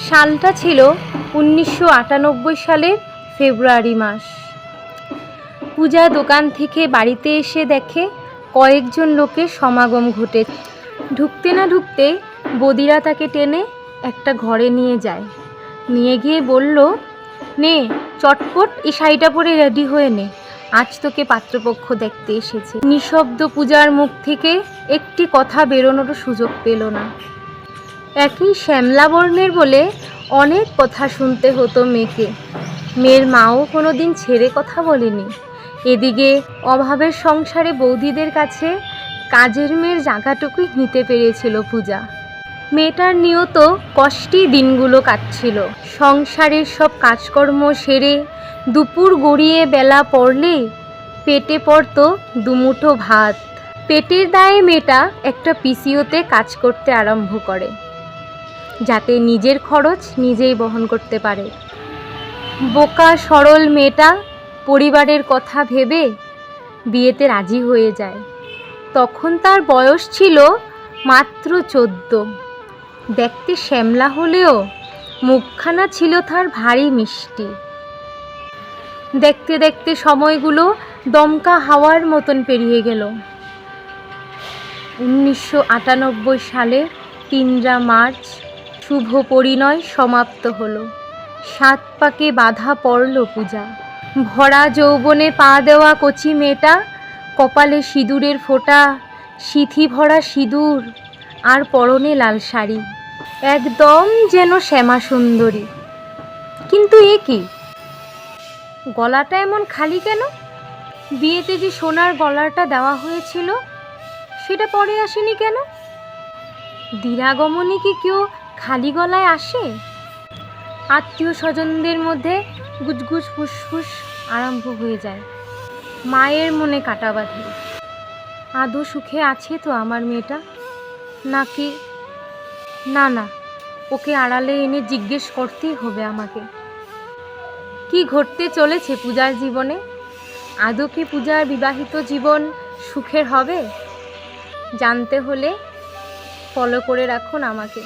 সালটা ছিল 1998 সালের ফেব্রুয়ারি মাস। পূজা দোকান থেকে বাড়িতে এসে দেখে কয়েকজন লোকের সমাগম ঘটে। ঢুকতে না ঢুকতে বদিরা তাকে টেনে একটা ঘরে নিয়ে যায়। নিয়ে গিয়ে বলল, নে চটপট এই শাড়িটা পরে রেডি হয়ে নে, আজ তোকে পাত্রপক্ষ দেখতে এসেছে। নিঃশব্দ পূজার মুখ থেকে একটি কথা বেরোনোরও সুযোগ পেল না। একই শ্যামলা বর্ণের বলে অনেক কথা শুনতে হতো মেয়েকে। মেয়ের মাও কোনো দিন ছেড়ে কথা বলেনি। এদিকে অভাবের সংসারে বৌদিদের কাছে কাজের মেয়ের জায়গাটুকুই নিতে পেরেছিল পূজা। মেয়েটার নিয়ত কষ্টেই দিনগুলো কাটছিল। সংসারের সব কাজকর্ম সেরে দুপুর গড়িয়ে বেলা পড়লে পেটে পড়তো দুমুঠো ভাত। পেটের দায়ে মেয়েটা একটা পিসিওতে কাজ করতে আরম্ভ করে, যাতে নিজের খরচ নিজেই বহন করতে পারে। বোকা সরল মেয়েটা পরিবারের কথা ভেবে বিয়েতে রাজি হয়ে যায়। তখন তার বয়স ছিল মাত্র 14। দেখতে শ্যামলা হলেও মুখখানা ছিল তার ভারী মিষ্টি। দেখতে দেখতে সময়গুলো দমকা হাওয়ার মতন পেরিয়ে গেল। 1998 সালে 3 মার্চ শুভ পরিণয় সমাপ্ত হলো। 7 পাকে বাধা পড়ল পূজা। ভরা যৌবনে পা দেওয়া কচি মেয়েটা, কপালে সিঁদুরের ফোঁটা, সিথি ভরা সিঁদুর আর পরনে লাল শাড়ি, একদম যেন শ্যামা সুন্দরী। কিন্তু এ কি, গলাটা এমন খালি কেন? বিয়েতে যে সোনার গলাটা দেওয়া হয়েছিল সেটা পরে আসেনি কেন? দিরাগমনে কি কেউ খালি গলায় আসে? আত্মীয় স্বজনদের মধ্যে গুজগুজ ফুসফুস আরম্ভ হয়ে যায়। মায়ের মনে কাটা বাঁধে। আদৌ সুখে আছে তো আমার মেয়েটা? নাকি না, ওকে আড়ালে এনে জিজ্ঞেস করতেই হবে আমাকে। কি ঘটতে চলেছে পূজার জীবনে? আদৌ কি পূজার বিবাহিত জীবন সুখের হবে? জানতে হলে ফলো করে রাখুন আমাকে।